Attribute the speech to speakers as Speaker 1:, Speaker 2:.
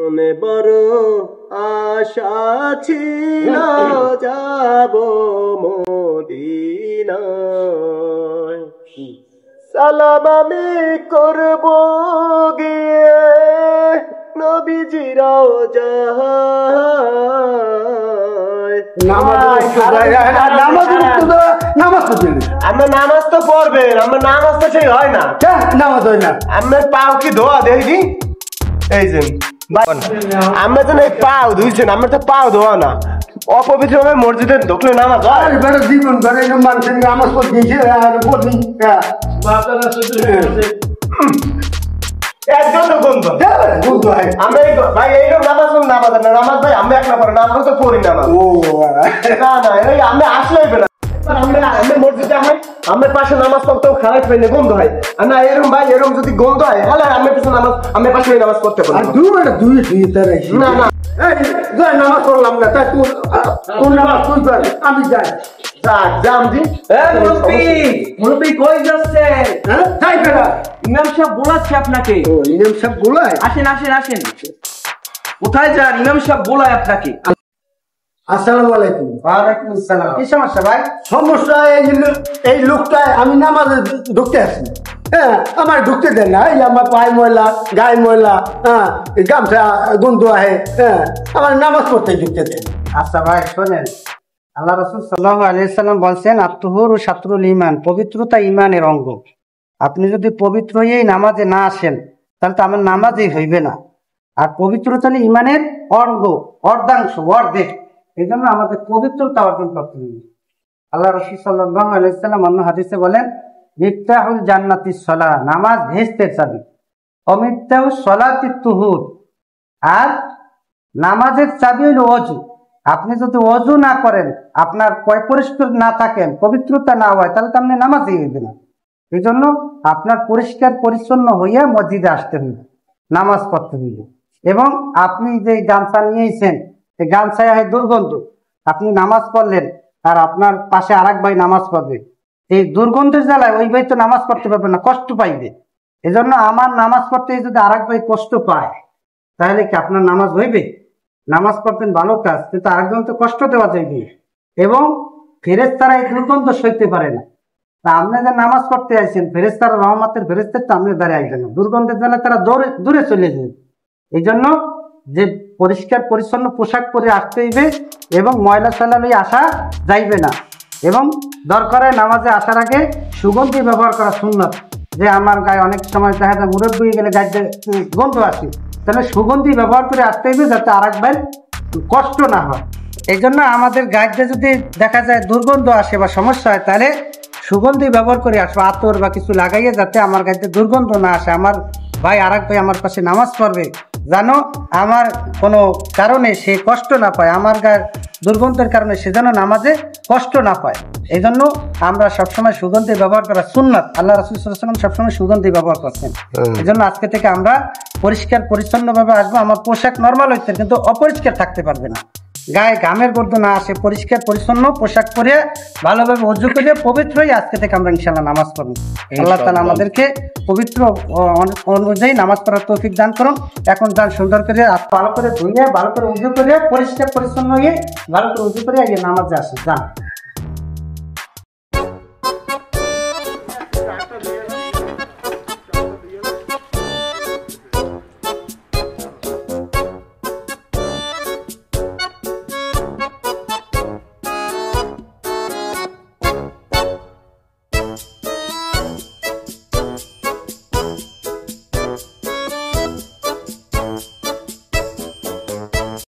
Speaker 1: মনে বড় আশা ছিল যাব মদিনায় সালাম আমি করব গিয়ে নবীজি রওজায় নামাজ তো পড়বেন আমার নামাজ তো সেই হয় না নামাজ হয় না আমার পাও কি ধোয়া দেখি এই যে আমরা তো এই পাও ধুইছেন আমরা তো পাও ধোয়া না অপবিত্র ভাবে মসজিদে ঢুকলে নামাজ হয় জীবন ধরে মানুষের নামাজ পড়ছে আর পড়ি একজন গন্ধ আমরা ভাই এইরকম নামাজ নামাজ না নামাজ ভাই আমরা একলা পড়ি না আমরা তো পড়ি নামাজ ও না না এই আমরা আসলেই না আমরা মসজিদে আমার পাশে নামাজ পড়তেও খারাপ হয় না গন্ধ হয় আর না এরকম ভাই এরকম যদি গন্ধ হয় তাহলে আমার পিছনে নামাজ আমার পাশে নামাজ পড়তে পারি না না নামাজ পড়লাম না তাই তোর নামাজ তুই কর আমি যাই
Speaker 2: ইমাম সাহেব বলাচ্ছে আপনাকে
Speaker 1: ইমাম সাহেব বলায়
Speaker 2: আসেন আসেন আসেন কোথায় যান ইমাম সাহেব বলায় আপনাকে
Speaker 1: আসসালামু আলাইকুম ওয়ালাইকুম আসসালাম কি সমস্যা ভাই সমস্যা এই লোকটা আমি নামাজে ঢুকতে আসি হ্যাঁ আমার ঢুকতে দেন না এই আমার পায়ে ময়লা গায়ে ময়লা হ্যাঁ গামছা গন্ধ আহে হ্যাঁ আমার নামাজ পড়তে ঢুকতে দেন
Speaker 3: আচ্ছা ভাই শোনেন আল্লাহ রাসূল সাল্লাল্লাহু আলাইহি সাল্লাম বলছেন আত-তুহুরু শাতরুল ঈমান পবিত্রতা ঈমানের অঙ্গ আপনি যদি পবিত্র হয়েই নামাজে না আসেন তাহলে তো আমার নামাজই হইবে না আর পবিত্রতা হলো ঈমানের অঙ্গ অর্ধাংশ অর্ধেক এই জন্য আমাদের পবিত্রতা অর্জন করতে হবে আল্লাহ রাসূল সাল্লাল্লাহু আলাইহি সাল্লাম অন্য হাদিসে বলেন মিফতাহুল জান্নাতিস সালাহ নামাজ বেহেশতের চাবি অমিফতাহুস সালাতিত তুহুর আর নামাজের চাবি হলো ওযু আপনি যদি ওযু না করেন আপনার পরিষ্কার না থাকেন পবিত্রতা না হয় তাহলে তো আপনি নামাজই হইবে না এই জন্য আপনার পরিষ্কার পরিচ্ছন্ন হইয়া মসজিদে আসতে হইবে নামাজ পড়তে হইবে এবং আপনি যে গামছা নিয়েছেন এই গামছায় হয় দুর্গন্ধ আপনি নামাজ পড়লেন আর আপনার পাশে আরেক ভাই নামাজ পড়বে এই দুর্গন্ধের জ্বালায় ওই ভাই তো নামাজ পড়তে পারবে না কষ্ট পাইবে এজন্য আমার নামাজ পড়তে যদি আরেক ভাই কষ্ট পায় তাহলে কি আপনার নামাজ হইবে নামাজ পড়তেন ভালো কাজ কিন্তু আরেকজন তো কষ্ট দেওয়া যাইবে এবং ফেরেশতারা এই দুর্গন্ধ সইতে পারে না তা আপনি যে নামাজ পড়তে আইছেন ফেরেশতারা রহমতের ফেরেশতার তো আপনি দাঁড়িয়ে আসবেন না দুর্গন্ধের জ্বালায় তারা দূরে চলে যাবে এই জন্য যে পরিষ্কার পরিচ্ছন্ন পোশাক পরে আসতে হইবে এবং ময়লা সালা লই আসা যাইবে না এবং দরকারে নামাজে আসার আগে সুগন্ধি ব্যবহার করা সুন্নত যে আমার গায়ে অনেক সময় দেখা যায় মুরব্বি হয়ে গেলে গায়ে গন্ধ আসে তাহলে সুগন্ধি ব্যবহার করে আসতে হইবে যাতে আরেকবার কষ্ট না হয় এই জন্য আমাদের গায়ে যদি দেখা যায় দুর্গন্ধ আসে বা সমস্যা হয় তাহলে সুগন্ধি ব্যবহার করে আসবো আতর বা কিছু লাগাইয়ে যাতে আমার গায়ে দুর্গন্ধ না আসে আমার ভাই আরেক ভাই আমার পাশে নামাজ পড়বে জানো আমার কোনো কারণে সে কষ্ট না পায় আমার গায়ের দুর্গন্ধের কারণে সে যেন নামাজে কষ্ট না পায় এই জন্য আমরা সবসময় সুগন্ধি ব্যবহার করা সুন্নাত আল্লাহ রাসূল সাল্লাল্লাহু আলাইহি ওয়াসাল্লাম সবসময় সুগন্ধি ব্যবহার করছেন এই জন্য আজকে থেকে আমরা পরিষ্কার পরিচ্ছন্নভাবে আসবো আমার পোশাক নর্মাল হইতে কিন্তু অপরিষ্কার থাকতে পারবে না গায়ে ঘামের গন্ধ না আসে পরিষ্কার পরিচ্ছন্ন পোশাক পরে ভালোভাবে ওযু করে পবিত্র হয়ে আজকে থেকে আমরা ইনশাআল্লাহ নামাজ পড়ব আল্লাহ তাআলা আমাদেরকে পবিত্র অনুযায়ী নামাজ পড়ার তৌফিক দান করুন এখন যান সুন্দর করে ভালো করে ধুইয়ে ভালো করে ওযু করে পরিষ্কার পরিচ্ছন্ন হয়ে ভালো করে ওযু করে নামাজে আসেন যান